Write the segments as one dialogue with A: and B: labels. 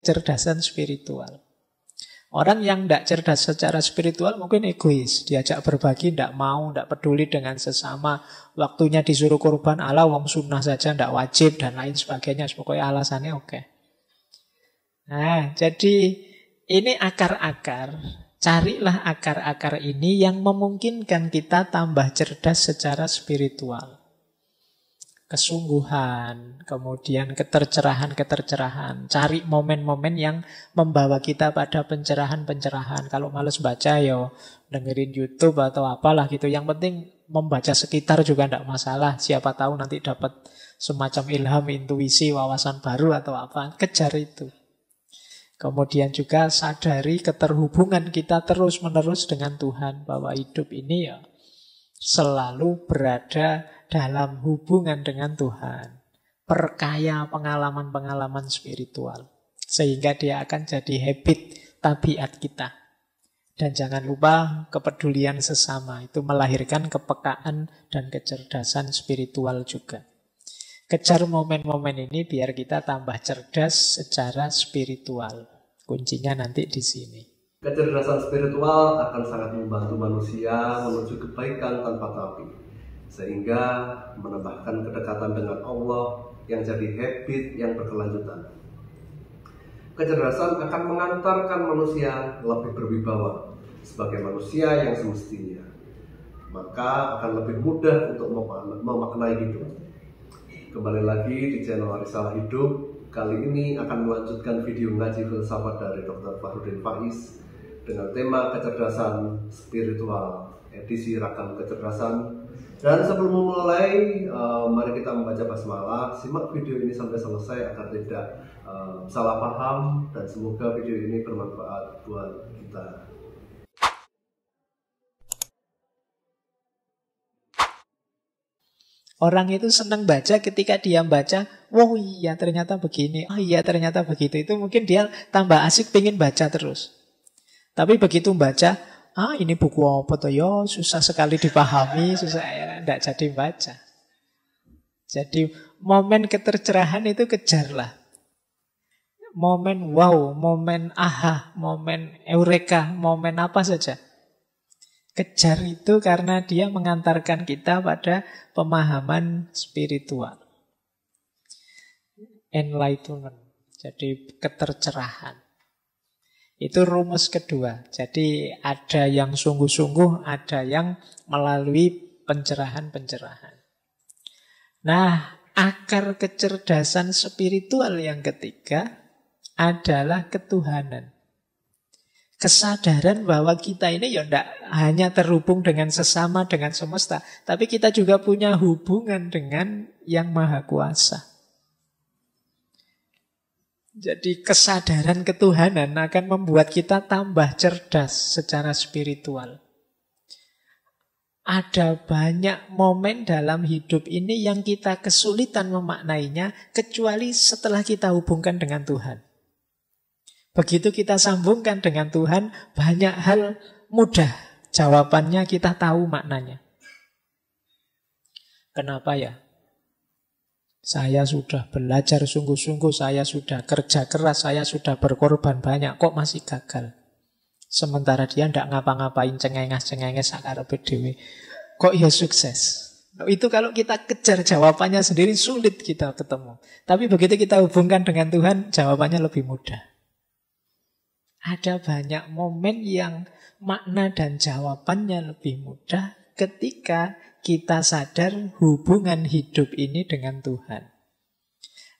A: kecerdasan spiritual. Orang yang tidak cerdas secara spiritual mungkin egois. Diajak berbagi, tidak mau, tidak peduli dengan sesama. Waktunya disuruh kurban, ala wong sunnah saja, tidak wajib, dan lain sebagainya. Pokoknya alasannya oke. Nah, jadi ini akar-akar. Carilah akar-akar ini yang memungkinkan kita tambah cerdas secara spiritual. Kesungguhan, kemudian ketercerahan. Cari momen-momen yang membawa kita pada pencerahan-pencerahan. Kalau males baca ya dengerin YouTube atau apalah gitu. Yang penting membaca sekitar juga tidak masalah. Siapa tahu nanti dapat semacam ilham, intuisi, wawasan baru atau apa. Kejar itu. Kemudian juga sadari keterhubungan kita terus-menerus dengan Tuhan. Bahwa hidup ini ya selalu berada dalam hubungan dengan Tuhan. Perkaya pengalaman-pengalaman spiritual. Sehingga dia akan jadi habit, tabiat kita. Dan jangan lupa kepedulian sesama. Itu melahirkan kepekaan dan kecerdasan spiritual juga. Kejar momen-momen ini biar kita tambah cerdas secara spiritual. Kuncinya nanti di sini.
B: Kecerdasan spiritual akan sangat membantu manusia menuju kebaikan tanpa tapi. Sehingga menambahkan kedekatan dengan Allah yang jadi habit yang berkelanjutan. Kecerdasan akan mengantarkan manusia lebih berwibawa sebagai manusia yang semestinya. Maka akan lebih mudah untuk memaknai hidup. Kembali lagi di channel Risalah Hidup. Kali ini akan melanjutkan video ngaji filsafat dari Dr. Fahrudin Faiz dengan tema kecerdasan spiritual, edisi ragam kecerdasan. Dan sebelum memulai, mari kita membaca basmalah. Simak video ini sampai selesai agar tidak salah paham, dan semoga video ini bermanfaat buat kita.
A: Orang itu senang baca ketika dia baca, wow iya ternyata begini, oh iya ternyata begitu. Itu mungkin dia tambah asik pengen baca terus. Tapi begitu baca, ini buku apa tuh ya, susah sekali dipahami, susah ya, tidak jadi baca. Jadi momen ketercerahan itu kejarlah. Momen wow, momen aha, momen eureka, momen apa saja. Kejar itu karena dia mengantarkan kita pada pemahaman spiritual. Enlightenment, jadi ketercerahan. Itu rumus kedua. Jadi ada yang sungguh-sungguh, ada yang melalui pencerahan-pencerahan. Nah, akar kecerdasan spiritual yang ketiga adalah ketuhanan. Kesadaran bahwa kita ini ya tidak hanya terhubung dengan sesama, dengan semesta, tapi kita juga punya hubungan dengan Yang Maha Kuasa. Jadi kesadaran ketuhanan akan membuat kita tambah cerdas secara spiritual. Ada banyak momen dalam hidup ini yang kita kesulitan memaknainya kecuali setelah kita hubungkan dengan Tuhan. Begitu kita sambungkan dengan Tuhan, banyak hal mudah. Jawabannya kita tahu maknanya. Kenapa ya? Saya sudah belajar sungguh-sungguh, saya sudah kerja keras, saya sudah berkorban banyak, kok masih gagal? Sementara dia tidak ngapa-ngapain, cengenges-cengenges sakarepe dhewe. Kok ya sukses? Itu kalau kita kejar jawabannya sendiri sulit kita ketemu. Tapi begitu kita hubungkan dengan Tuhan, jawabannya lebih mudah. Ada banyak momen yang makna dan jawabannya lebih mudah ketika kita sadar hubungan hidup ini dengan Tuhan.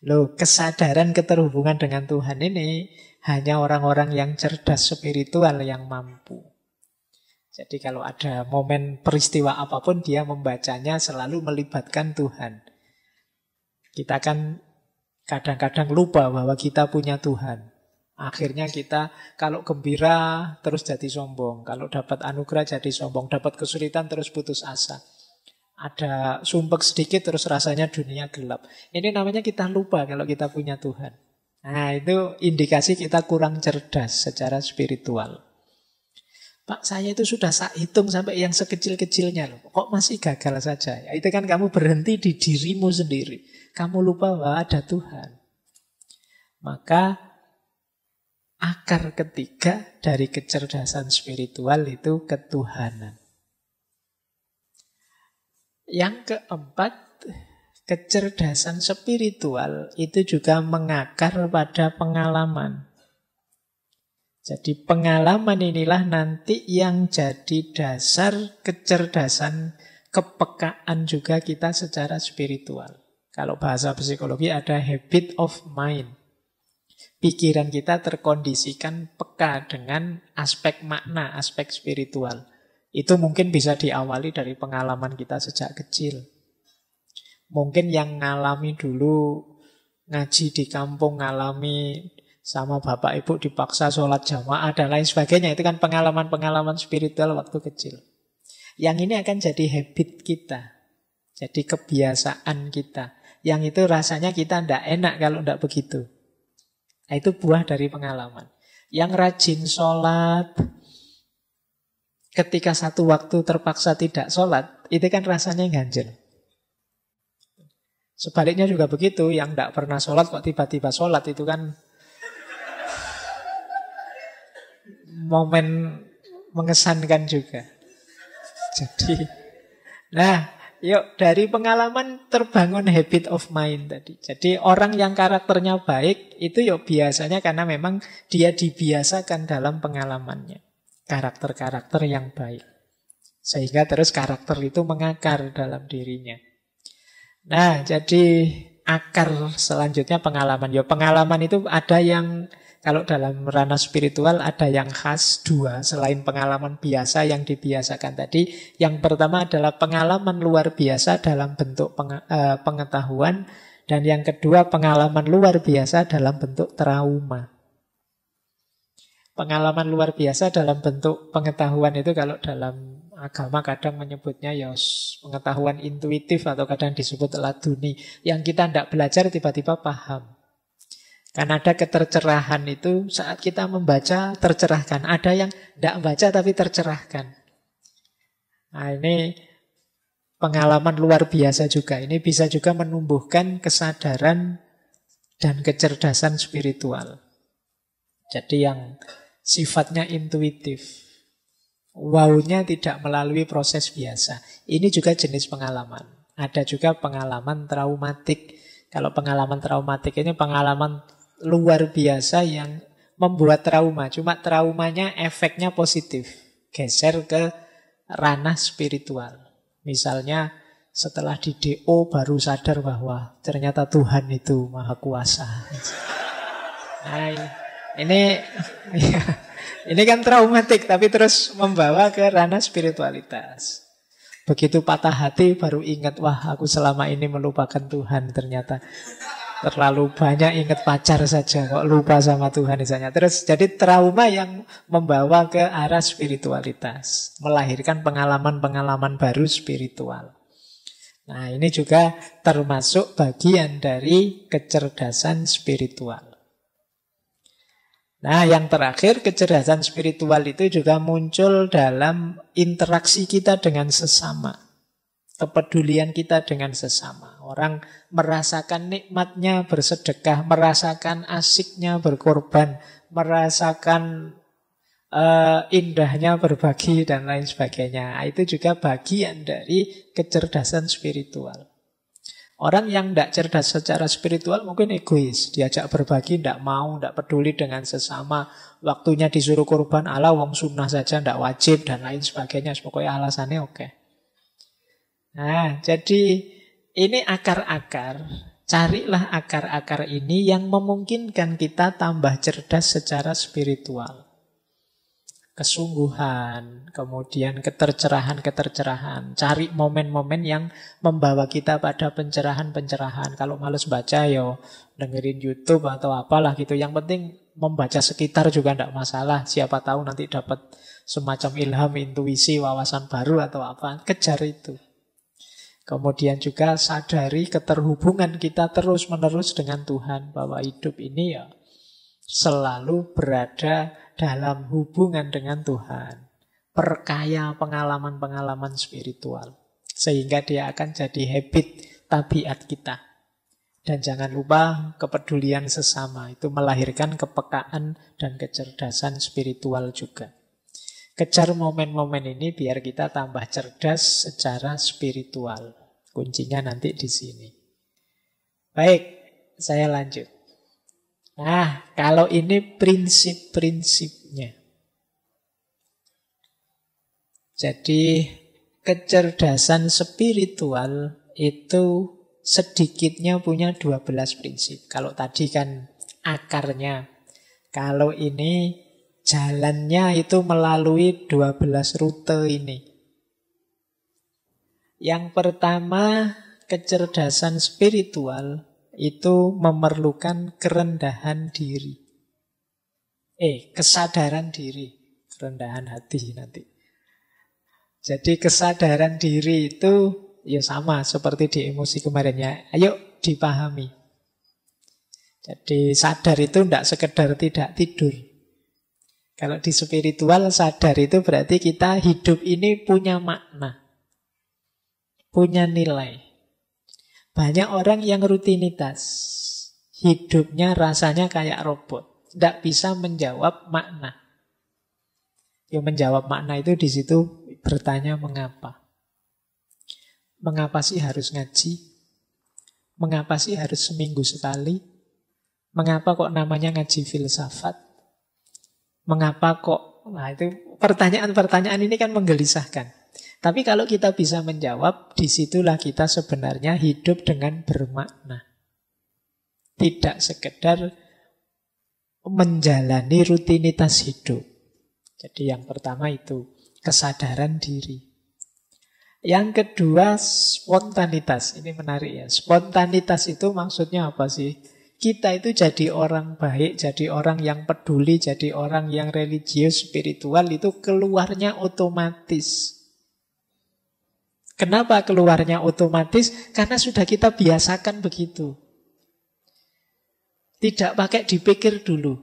A: Loh, kesadaran keterhubungan dengan Tuhan ini hanya orang-orang yang cerdas spiritual yang mampu. Jadi kalau ada momen peristiwa apapun, dia membacanya selalu melibatkan Tuhan. Kita kan kadang-kadang lupa bahwa kita punya Tuhan. Akhirnya kita kalau gembira terus jadi sombong. Kalau dapat anugerah jadi sombong. Dapat kesulitan terus putus asa. Ada sumpek sedikit terus rasanya dunia gelap. Ini namanya kita lupa kalau kita punya Tuhan. Nah itu indikasi kita kurang cerdas secara spiritual. Pak, saya itu sudah hitung sampai yang sekecil-kecilnya loh. Kok masih gagal saja? Ya, itu kan kamu berhenti di dirimu sendiri. Kamu lupa bahwa ada Tuhan. Maka akar ketiga dari kecerdasan spiritual itu ketuhanan. Yang keempat, kecerdasan spiritual itu juga mengakar pada pengalaman. Jadi pengalaman inilah nanti yang jadi dasar kecerdasan, kepekaan juga kita secara spiritual. Kalau bahasa psikologi ada habit of mind. Pikiran kita terkondisikan peka dengan aspek makna, aspek spiritual. Itu mungkin bisa diawali dari pengalaman kita sejak kecil. Mungkin yang ngalami dulu ngaji di kampung, ngalami sama bapak ibu dipaksa sholat jamaah dan lain sebagainya. Itu kan pengalaman-pengalaman spiritual waktu kecil. Yang ini akan jadi habit kita. Jadi kebiasaan kita. Yang itu rasanya kita tidak enak kalau tidak begitu. Nah, itu buah dari pengalaman. Yang rajin sholat, ketika satu waktu terpaksa tidak sholat, itu kan rasanya ganjel. Sebaliknya juga begitu, yang tidak pernah sholat kok tiba-tiba sholat, itu kan momen mengesankan juga. Jadi, yuk dari pengalaman terbangun habit of mind tadi. Jadi orang yang karakternya baik itu yuk biasanya karena memang dia dibiasakan dalam pengalamannya. Karakter-karakter yang baik. Sehingga terus karakter itu mengakar dalam dirinya. Nah, jadi akar selanjutnya pengalaman. Ya pengalaman itu ada yang, kalau dalam ranah spiritual ada yang khas dua selain pengalaman biasa yang dibiasakan tadi. Yang pertama adalah pengalaman luar biasa dalam bentuk pengetahuan. Dan yang kedua pengalaman luar biasa dalam bentuk trauma. Pengalaman luar biasa dalam bentuk pengetahuan itu kalau dalam agama kadang menyebutnya ya pengetahuan intuitif atau kadang disebut laduni. Yang kita tidak belajar tiba-tiba paham. Kan ada ketercerahan itu saat kita membaca tercerahkan. Ada yang tidak membaca tapi tercerahkan. Nah ini pengalaman luar biasa juga. Ini bisa juga menumbuhkan kesadaran dan kecerdasan spiritual. Jadi yang sifatnya intuitif. Wow-nya tidak melalui proses biasa. Ini juga jenis pengalaman. Ada juga pengalaman traumatik. Kalau pengalaman traumatik ini pengalaman luar biasa yang membuat trauma. Cuma traumanya efeknya positif. Geser ke ranah spiritual. Misalnya setelah di DO baru sadar bahwa ternyata Tuhan itu maha kuasa. Nah, ini kan traumatik tapi terus membawa ke ranah spiritualitas. Begitu patah hati baru ingat, wah aku selama ini melupakan Tuhan ternyata. Terlalu banyak ingat pacar saja kok lupa sama Tuhan misalnya. Terus jadi trauma yang membawa ke arah spiritualitas, melahirkan pengalaman-pengalaman baru spiritual. Nah, ini juga termasuk bagian dari kecerdasan spiritual. Nah, yang terakhir, kecerdasan spiritual itu juga muncul dalam interaksi kita dengan sesama. Kepedulian kita dengan sesama. Orang merasakan nikmatnya bersedekah, merasakan asiknya berkorban, merasakan indahnya berbagi dan lain sebagainya. Itu juga bagian dari kecerdasan spiritual. Orang yang tidak cerdas secara spiritual mungkin egois. Diajak berbagi tidak mau, tidak peduli dengan sesama. Waktunya disuruh korban, ala wong sunnah saja tidak wajib dan lain sebagainya. Pokoknya alasannya oke. Nah, jadi ini akar-akar. Carilah akar-akar ini yang memungkinkan kita tambah cerdas secara spiritual. Kesungguhan, kemudian ketercerahan. Cari momen-momen yang membawa kita pada pencerahan-pencerahan. Kalau males baca ya dengerin YouTube atau apalah gitu. Yang penting membaca sekitar juga tidak masalah. Siapa tahu nanti dapat semacam ilham, intuisi, wawasan baru atau apa. Kejar itu. Kemudian juga sadari keterhubungan kita terus-menerus dengan Tuhan. Bahwa hidup ini ya selalu berada dalam hubungan dengan Tuhan. Perkaya pengalaman-pengalaman spiritual. Sehingga dia akan jadi habit, tabiat kita. Dan jangan lupa kepedulian sesama. Itu melahirkan kepekaan dan kecerdasan spiritual juga. Kejar momen-momen ini biar kita tambah cerdas secara spiritual. Kuncinya nanti di sini. Baik, saya lanjut. Nah, kalau ini prinsip-prinsipnya. Jadi, kecerdasan spiritual itu sedikitnya punya 12 prinsip. Kalau tadi kan akarnya. Kalau ini jalannya itu melalui 12 rute ini. Yang pertama, kecerdasan spiritual itu memerlukan kerendahan diri. Kesadaran diri. Kerendahan hati nanti. Jadi kesadaran diri itu ya sama seperti di emosi kemarinnya. Ayo dipahami. Jadi sadar itu tidak sekedar tidak tidur. Kalau di spiritual sadar itu berarti kita hidup ini punya makna. Punya nilai. Banyak orang yang rutinitas. Hidupnya rasanya kayak robot. Tidak bisa menjawab makna. Yang menjawab makna itu di situ bertanya mengapa. Mengapa sih harus ngaji? Mengapa sih harus seminggu sekali? Mengapa kok namanya ngaji filsafat? Mengapa kok? Nah itu pertanyaan-pertanyaan ini kan menggelisahkan. Tapi kalau kita bisa menjawab, disitulah kita sebenarnya hidup dengan bermakna. Tidak sekedar menjalani rutinitas hidup. Jadi yang pertama itu kesadaran diri. Yang kedua spontanitas. Ini menarik ya. Spontanitas itu maksudnya apa sih? Kita itu jadi orang baik, jadi orang yang peduli, jadi orang yang religius, spiritual itu keluarnya otomatis. Kenapa keluarnya otomatis? Karena sudah kita biasakan begitu. Tidak pakai dipikir dulu.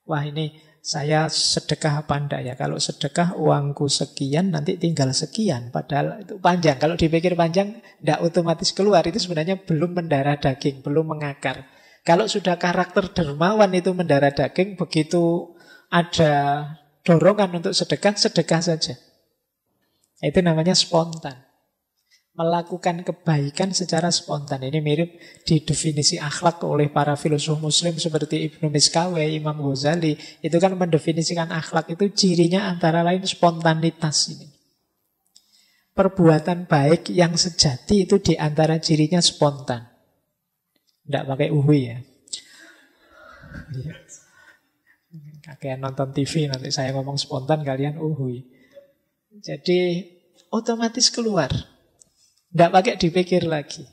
A: Wah ini saya sedekah apa enggak ya? Kalau sedekah uangku sekian, nanti tinggal sekian. Padahal itu panjang. Kalau dipikir panjang, enggak otomatis keluar. Itu sebenarnya belum mendarah daging, belum mengakar. Kalau sudah karakter dermawan itu mendarah daging, begitu ada dorongan untuk sedekah, sedekah saja. Itu namanya spontan. Melakukan kebaikan secara spontan. Ini mirip didefinisi akhlak oleh para filosof muslim seperti Ibnu Miskawai, Imam Ghazali. Itu kan mendefinisikan akhlak itu cirinya antara lain spontanitas ini. Perbuatan baik yang sejati itu diantara cirinya spontan. Tidak pakai uhui ya. Kakek nonton TV nanti saya ngomong spontan kalian uhui. Jadi otomatis keluar. Tidak pakai dipikir lagi.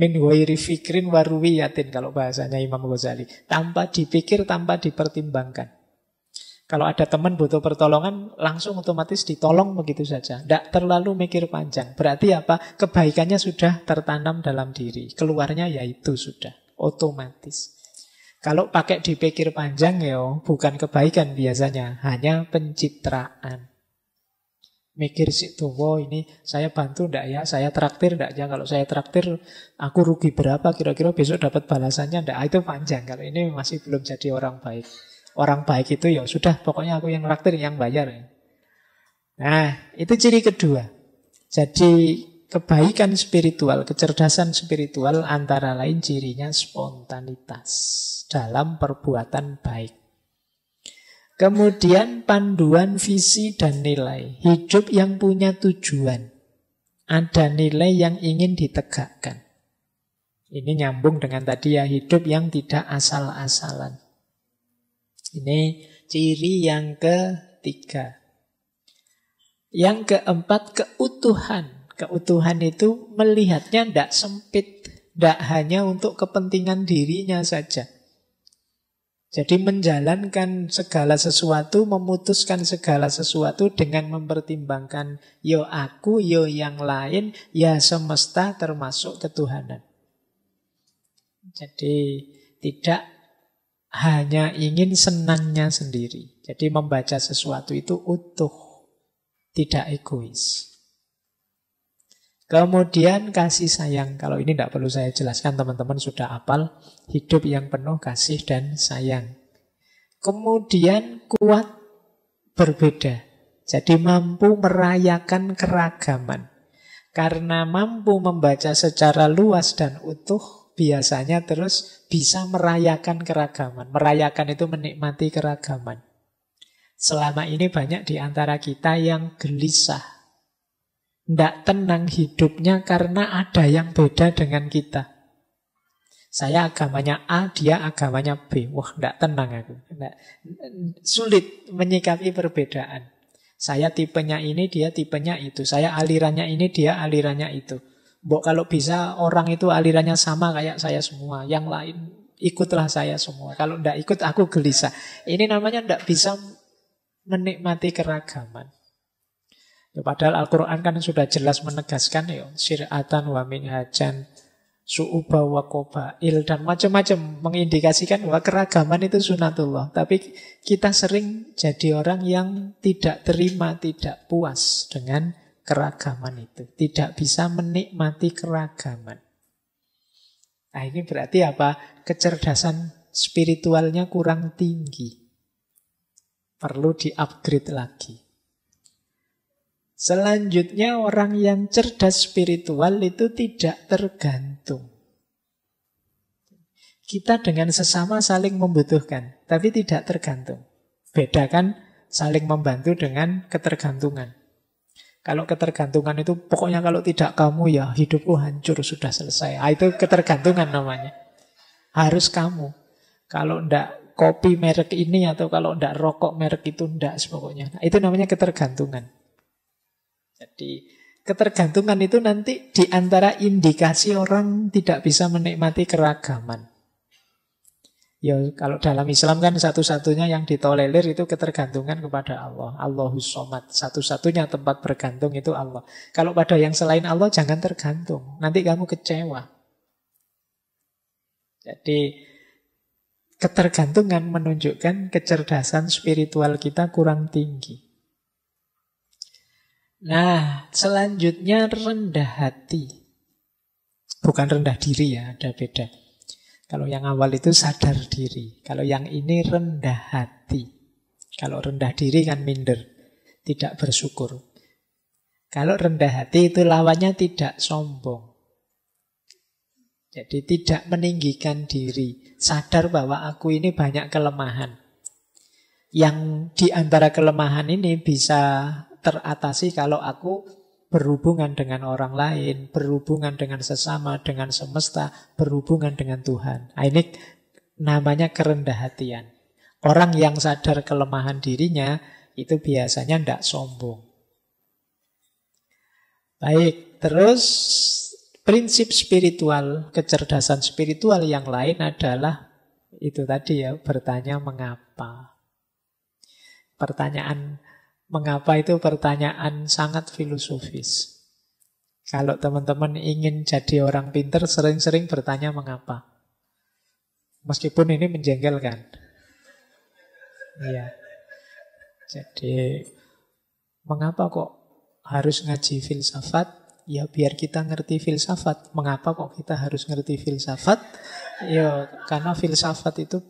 A: Min ghairi fikrin waruwiyatin kalau bahasanya Imam Ghazali. Tanpa dipikir, tanpa dipertimbangkan. Kalau ada teman butuh pertolongan, langsung otomatis ditolong begitu saja. Tidak terlalu mikir panjang. Berarti apa? Kebaikannya sudah tertanam dalam diri. Keluarnya yaitu sudah otomatis. Kalau pakai dipikir panjang ya bukan kebaikan biasanya, hanya pencitraan. Mikir situ, ini saya bantu enggak ya, saya traktir enggak ya, kalau saya traktir aku rugi berapa, kira-kira besok dapat balasannya enggak, itu panjang. Kalau ini masih belum jadi orang baik. Orang baik itu ya sudah, pokoknya aku yang traktir, yang bayar. Nah, itu ciri kedua. Jadi kebaikan spiritual, kecerdasan spiritual antara lain cirinya spontanitas dalam perbuatan baik. Kemudian panduan visi dan nilai. Hidup yang punya tujuan. Ada nilai yang ingin ditegakkan. Ini nyambung dengan tadi ya, hidup yang tidak asal-asalan. Ini ciri yang ketiga. Yang keempat, keutuhan. Keutuhan itu melihatnya tidak sempit. Tidak hanya untuk kepentingan dirinya saja. Jadi menjalankan segala sesuatu, memutuskan segala sesuatu dengan mempertimbangkan yo aku, yo yang lain, ya semesta termasuk ketuhanan. Jadi tidak hanya ingin senangnya sendiri. Jadi membaca sesuatu itu utuh, tidak egois. Kemudian kasih sayang. Kalau ini tidak perlu saya jelaskan, teman-teman sudah hafal. Hidup yang penuh kasih dan sayang. Kemudian kuat berbeda. Jadi mampu merayakan keragaman. Karena mampu membaca secara luas dan utuh, biasanya terus bisa merayakan keragaman. Merayakan itu menikmati keragaman. Selama ini banyak di antara kita yang gelisah. Tidak tenang hidupnya karena ada yang beda dengan kita. Saya agamanya A, dia agamanya B. Wah, tidak tenang aku. Sulit menyikapi perbedaan. Saya tipenya ini, dia tipenya itu. Saya alirannya ini, dia alirannya itu. Mbok kalau bisa orang itu alirannya sama kayak saya semua. Yang lain ikutlah saya semua. Kalau tidak ikut aku gelisah. Ini namanya tidak bisa menikmati keragaman. Ya, padahal Al-Quran kan sudah jelas menegaskan ya, syir'atan wa minhajan, su'uba wa qabail, dan macam-macam mengindikasikan bahwa keragaman itu sunatullah. Tapi kita sering jadi orang yang tidak terima, tidak puas dengan keragaman itu. Tidak bisa menikmati keragaman. Nah, ini berarti apa? Kecerdasan spiritualnya kurang tinggi. Perlu di-upgrade lagi. Selanjutnya orang yang cerdas spiritual itu tidak tergantung. Kita dengan sesama saling membutuhkan, tapi tidak tergantung. Bedakan saling membantu dengan ketergantungan. Kalau ketergantungan itu pokoknya kalau tidak kamu ya hidupku hancur, sudah selesai. Itu ketergantungan namanya. Harus kamu. Kalau ndak kopi merek ini atau kalau ndak rokok merek itu ndak pokoknya. Nah, itu namanya ketergantungan. Jadi ketergantungan itu nanti diantara indikasi orang tidak bisa menikmati keragaman. Ya kalau dalam Islam kan satu-satunya yang ditolerir itu ketergantungan kepada Allah. Allahus Somad. Satu-satunya tempat bergantung itu Allah. Kalau pada yang selain Allah jangan tergantung. Nanti kamu kecewa. Jadi ketergantungan menunjukkan kecerdasan spiritual kita kurang tinggi. Nah, selanjutnya rendah hati. Bukan rendah diri ya, ada beda. Kalau yang awal itu sadar diri. Kalau yang ini rendah hati. Kalau rendah diri kan minder, tidak bersyukur. Kalau rendah hati itu lawannya tidak sombong. Jadi tidak meninggikan diri. Sadar bahwa aku ini banyak kelemahan. Yang di antara kelemahan ini bisa teratasi kalau aku berhubungan dengan orang lain, berhubungan dengan sesama, dengan semesta, berhubungan dengan Tuhan. Nah, ini namanya kerendah hatian. Orang yang sadar kelemahan dirinya itu biasanya tidak sombong. Baik, terus prinsip spiritual, kecerdasan spiritual yang lain adalah itu tadi ya, bertanya mengapa. Pertanyaan mengapa itu pertanyaan sangat filosofis. Kalau teman-teman ingin jadi orang pintar, sering-sering bertanya mengapa. Meskipun ini menjengkelkan. Iya. Jadi, mengapa kok harus ngaji filsafat? Ya biar kita ngerti filsafat. Mengapa kok kita harus ngerti filsafat? Ya karena filsafat itu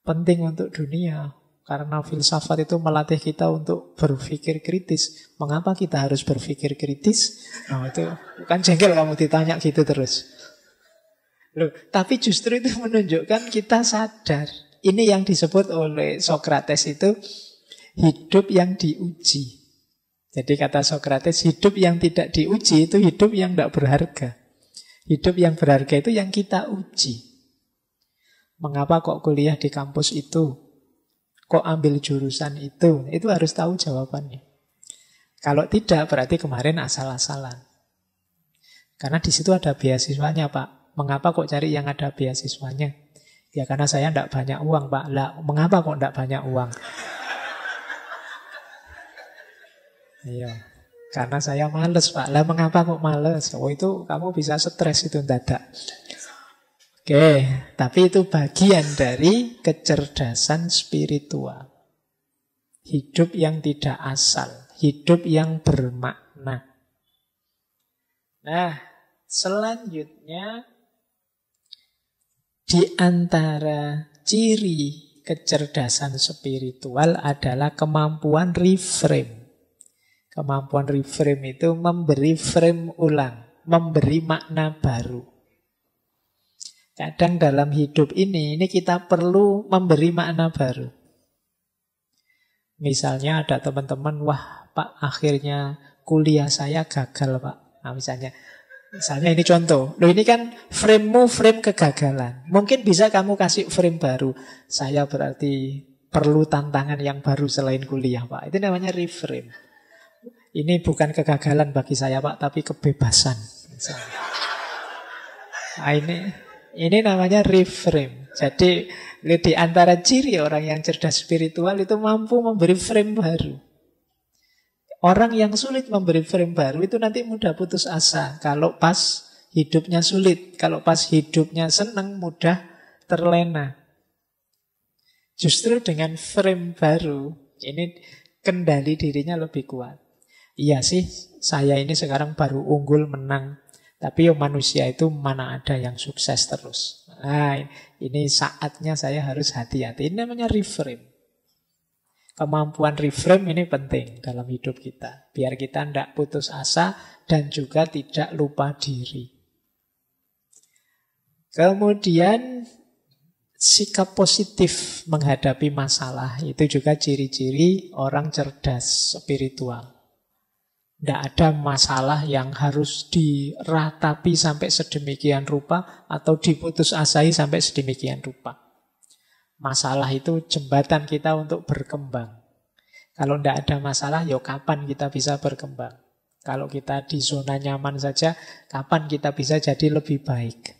A: penting untuk dunia. Karena filsafat itu melatih kita untuk berpikir kritis. Mengapa kita harus berpikir kritis? Nah, itu kan jengkel kamu ditanya gitu terus. Loh, tapi justru itu menunjukkan kita sadar. Ini yang disebut oleh Sokrates itu hidup yang diuji. Jadi kata Sokrates, hidup yang tidak diuji itu hidup yang tidak berharga. Hidup yang berharga itu yang kita uji. Mengapa kok kuliah di kampus itu? Kok ambil jurusan itu? Itu harus tahu jawabannya. Kalau tidak, berarti kemarin asal-asalan. Karena di situ ada beasiswanya, Pak. Mengapa kok cari yang ada beasiswanya? Ya karena saya tidak banyak uang, Pak. Lah, mengapa kok tidak banyak uang? Iya, karena saya males, Pak. Lah, mengapa kok males? Oh, itu kamu bisa stres itu dadak. Oke, tapi itu bagian dari kecerdasan spiritual. Hidup yang tidak asal, hidup yang bermakna. Nah, selanjutnya di antara ciri kecerdasan spiritual adalah kemampuan reframe. Kemampuan reframe itu memberi frame ulang, memberi makna baru. Kadang dalam hidup ini kita perlu memberi makna baru. Misalnya ada teman-teman, wah Pak, akhirnya kuliah saya gagal Pak. Nah, misalnya ini contoh. Loh, ini kan frame-mu frame kegagalan. Mungkin bisa kamu kasih frame baru. Saya berarti perlu tantangan yang baru selain kuliah Pak. Itu namanya reframe. Ini bukan kegagalan bagi saya Pak, tapi kebebasan. Nah, ini namanya reframe. Jadi di antara ciri orang yang cerdas spiritual itu mampu memberi frame baru. Orang yang sulit memberi frame baru itu nanti mudah putus asa. Kalau pas hidupnya sulit, kalau pas hidupnya senang, mudah terlena. Justru dengan frame baru, ini kendali dirinya lebih kuat. Iya sih, saya ini sekarang baru unggul menang. Tapi manusia itu mana ada yang sukses terus. Nah, ini saatnya saya harus hati-hati. Ini namanya reframe. Kemampuan reframe ini penting dalam hidup kita. Biar kita tidak putus asa dan juga tidak lupa diri. Kemudian sikap positif menghadapi masalah. Itu juga ciri-ciri orang cerdas spiritual. Tidak ada masalah yang harus diratapi sampai sedemikian rupa atau diputus asai sampai sedemikian rupa. Masalah itu jembatan kita untuk berkembang. Kalau tidak ada masalah, ya kapan kita bisa berkembang? Kalau kita di zona nyaman saja, kapan kita bisa jadi lebih baik?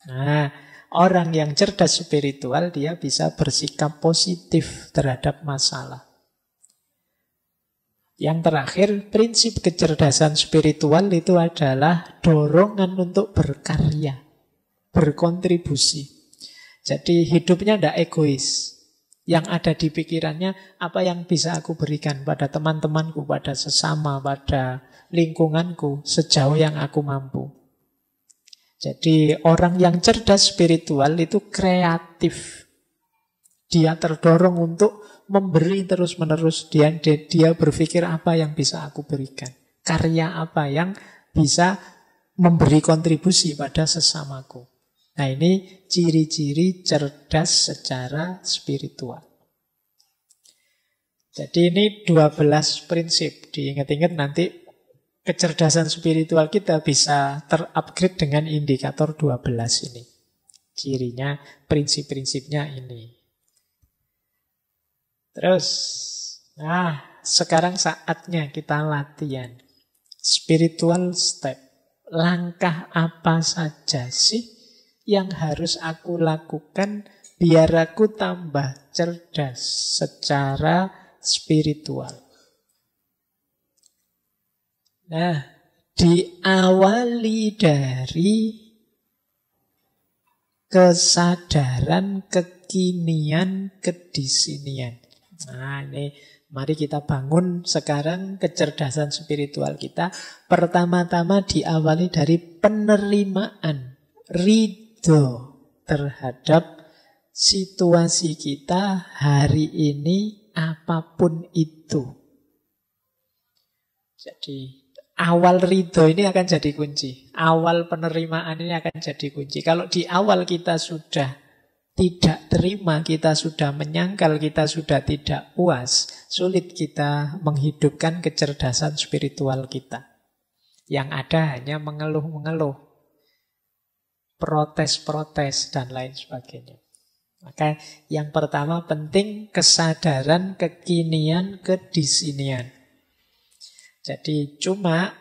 A: Nah, orang yang cerdas spiritual, dia bisa bersikap positif terhadap masalah. Yang terakhir, prinsip kecerdasan spiritual itu adalah dorongan untuk berkarya, berkontribusi. Jadi hidupnya tidak egois. Yang ada di pikirannya, apa yang bisa aku berikan pada teman-temanku, pada sesama, pada lingkunganku, sejauh yang aku mampu. Jadi orang yang cerdas spiritual itu kreatif. Dia terdorong untuk memberi terus-menerus. Dia berpikir apa yang bisa aku berikan. Karya apa yang bisa memberi kontribusi pada sesamaku. Nah, ini ciri-ciri cerdas secara spiritual. Jadi ini 12 prinsip. Diingat-ingat nanti kecerdasan spiritual kita bisa terupgrade dengan indikator 12 ini. Cirinya, prinsip-prinsipnya ini. Terus, sekarang saatnya kita latihan. Spiritual step. Langkah apa saja sih yang harus aku lakukan biar aku tambah cerdas secara spiritual? Nah, diawali dari kesadaran, kekinian, kedisinian. Nah, ini mari kita bangun sekarang kecerdasan spiritual kita. Pertama-tama diawali dari penerimaan, ridho terhadap situasi kita hari ini apapun itu. Jadi awal ridho ini akan jadi kunci. Awal penerimaan ini akan jadi kunci. Kalau di awal kita sudah tidak terima, kita sudah menyangkal, kita sudah tidak puas, sulit kita menghidupkan kecerdasan spiritual kita. Yang ada hanya mengeluh-mengeluh, protes-protes, dan lain sebagainya. Maka yang pertama penting kesadaran, kekinian, kedisinian. Jadi cuma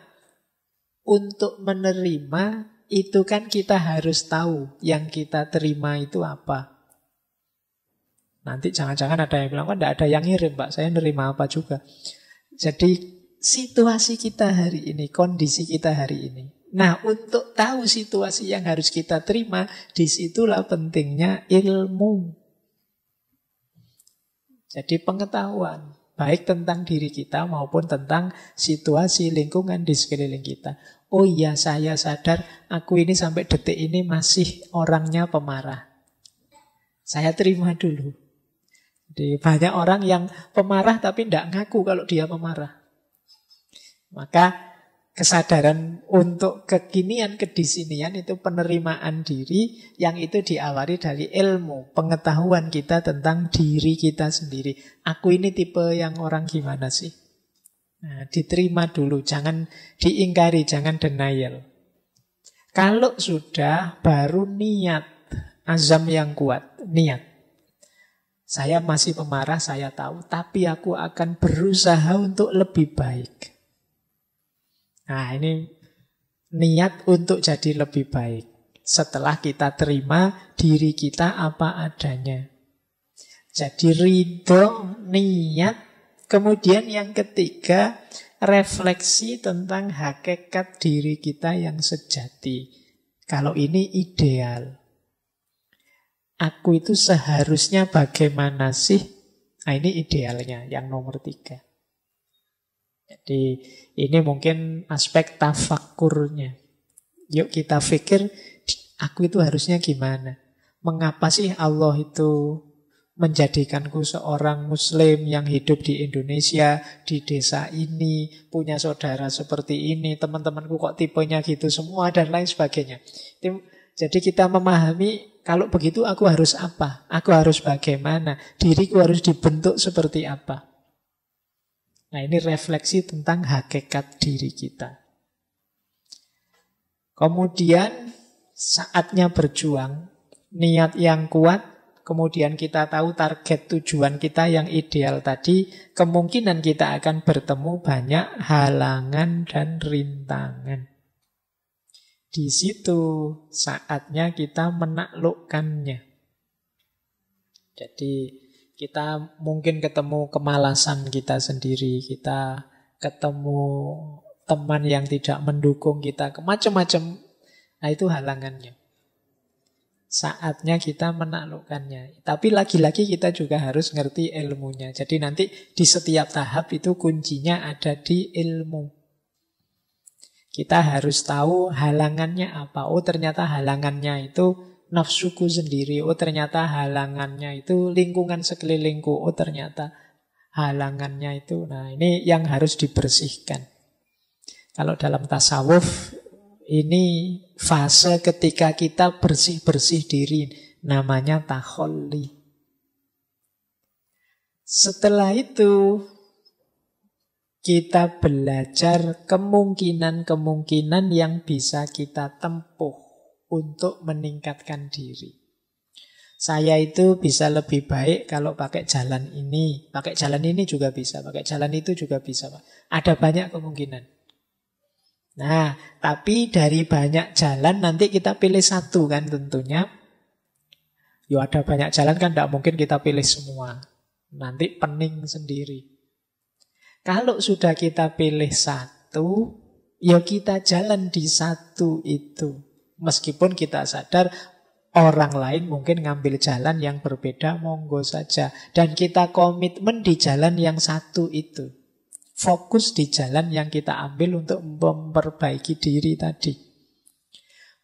A: untuk menerima itu kan kita harus tahu yang kita terima itu apa. Nanti jangan-jangan ada yang bilang, tidak ada yang ngirim Pak, saya nerima apa juga. Jadi situasi kita hari ini, kondisi kita hari ini. Nah, untuk tahu situasi yang harus kita terima, disitulah pentingnya ilmu. Jadi pengetahuan. baik tentang diri kita maupun tentang situasi lingkungan di sekeliling kita. Oh iya, saya sadar aku ini sampai detik ini masih orangnya pemarah. Saya terima dulu. Jadi banyak orang yang pemarah tapi tidak ngaku kalau dia pemarah. Maka kesadaran untuk kekinian, kedisinian itu penerimaan diri yang itu diawali dari ilmu, pengetahuan kita tentang diri kita sendiri. Aku ini tipe yang orang gimana sih? Nah, diterima dulu, jangan diingkari, jangan denial. Kalau sudah, baru niat, azam yang kuat, niat. Saya masih pemarah, saya tahu, tapi aku akan berusaha untuk lebih baik. Nah, ini niat untuk jadi lebih baik. Setelah kita terima diri kita apa adanya. Jadi ridho, niat. Kemudian yang ketiga, refleksi tentang hakikat diri kita yang sejati. Kalau ini ideal. Aku itu seharusnya bagaimana sih? Nah, ini idealnya, yang nomor 3. Jadi ini mungkin aspek tafakurnya. Yuk kita pikir, aku itu harusnya gimana? Mengapa sih Allah itu menjadikanku seorang muslim yang hidup di Indonesia, di desa ini, punya saudara seperti ini, teman-temanku kok tipenya gitu semua, dan lain sebagainya. Jadi kita memahami, kalau begitu aku harus apa? Aku harus bagaimana? Diriku harus dibentuk seperti apa? Nah, ini refleksi tentang hakikat diri kita. Kemudian saatnya berjuang, niat yang kuat, kemudian kita tahu target tujuan kita yang ideal tadi, kemungkinan kita akan bertemu banyak halangan dan rintangan. Di situ saatnya kita menaklukkannya. Jadi kita mungkin ketemu kemalasan kita sendiri, kita ketemu teman yang tidak mendukung kita, macam-macam. Nah, itu halangannya. Saatnya kita menaklukkannya. Tapi lagi-lagi kita juga harus ngerti ilmunya. Jadi nanti di setiap tahap itu kuncinya ada di ilmu. Kita harus tahu halangannya apa. Oh, ternyata halangannya itu nafsuku sendiri. Oh, ternyata halangannya itu lingkungan sekelilingku. Oh, ternyata halangannya itu. Nah, ini yang harus dibersihkan. Kalau dalam tasawuf, ini fase ketika kita bersih-bersih diri. Namanya takholli. Setelah itu, kita belajar kemungkinan-kemungkinan yang bisa kita tempuh untuk meningkatkan diri. Saya itu bisa lebih baik kalau pakai jalan ini. Pakai jalan ini juga bisa, pakai jalan itu juga bisa. Ada banyak kemungkinan. Nah, tapi dari banyak jalan nanti kita pilih satu kan tentunya. Yo, ada banyak jalan kan tidak mungkin kita pilih semua. Nanti pening sendiri. Kalau sudah kita pilih satu, ya kita jalan di satu itu. Meskipun kita sadar orang lain mungkin ngambil jalan yang berbeda, monggo saja. Dan kita komitmen di jalan yang satu itu. Fokus di jalan yang kita ambil untuk memperbaiki diri tadi.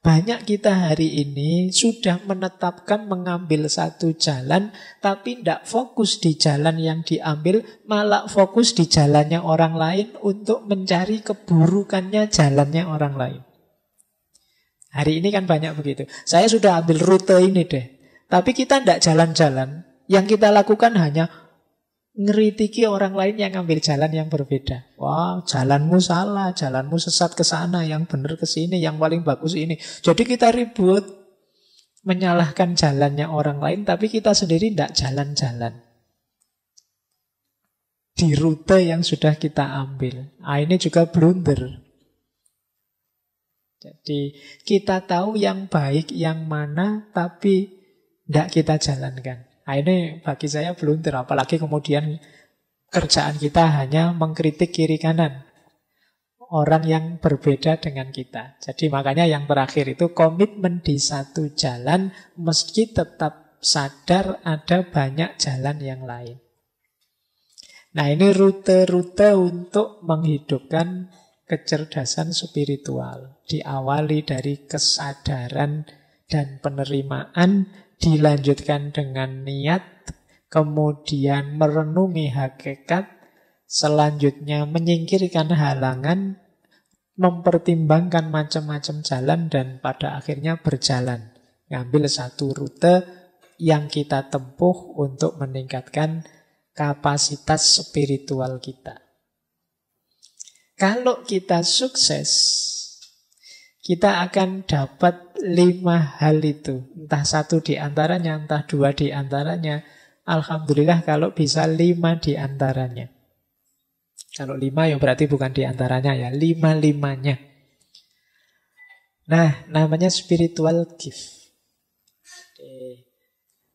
A: Banyak kita hari ini sudah menetapkan mengambil satu jalan, tapi tidak fokus di jalan yang diambil, malah fokus di jalannya orang lain untuk mencari keburukannya jalannya orang lain. Hari ini kan banyak begitu. Saya sudah ambil rute ini deh, tapi kita tidak jalan-jalan. Yang kita lakukan hanya ngeritiki orang lain yang ngambil jalan yang berbeda. Wah, jalanmu salah, jalanmu sesat ke sana, yang benar ke sini, yang paling bagus ini. Jadi kita ribut menyalahkan jalannya orang lain, tapi kita sendiri tidak jalan-jalan di rute yang sudah kita ambil. Nah, ini juga blunder. Jadi kita tahu yang baik yang mana, tapi tidak kita jalankan. Nah, ini bagi saya blunder, apalagi kemudian kerjaan kita hanya mengkritik kiri kanan orang yang berbeda dengan kita. Jadi makanya yang terakhir itu komitmen di satu jalan, meski tetap sadar ada banyak jalan yang lain. Nah, ini rute-rute untuk menghidupkan kecerdasan spiritual. Diawali dari kesadaran dan penerimaan, dilanjutkan dengan niat, kemudian merenungi hakikat, selanjutnya menyingkirkan halangan, mempertimbangkan macam-macam jalan, dan pada akhirnya berjalan. Ngambil satu rute yang kita tempuh untuk meningkatkan kapasitas spiritual kita. Kalau kita sukses, kita akan dapat 5 hal itu. Entah 1 di antaranya, entah 2 di antaranya. Alhamdulillah kalau bisa 5 di antaranya. Kalau 5 ya berarti bukan di antaranya ya, 5-5-nya. Nah, namanya spiritual gift.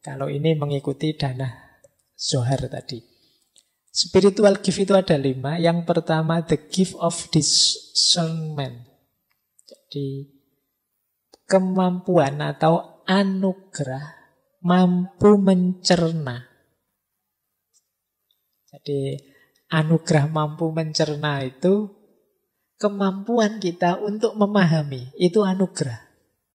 A: Kalau ini mengikuti Dana Zohar tadi. Spiritual gift itu ada 5. Yang pertama, the gift of discernment. Jadi, kemampuan atau anugerah mampu mencerna. Jadi, anugerah mampu mencerna itu kemampuan kita untuk memahami. Itu anugerah.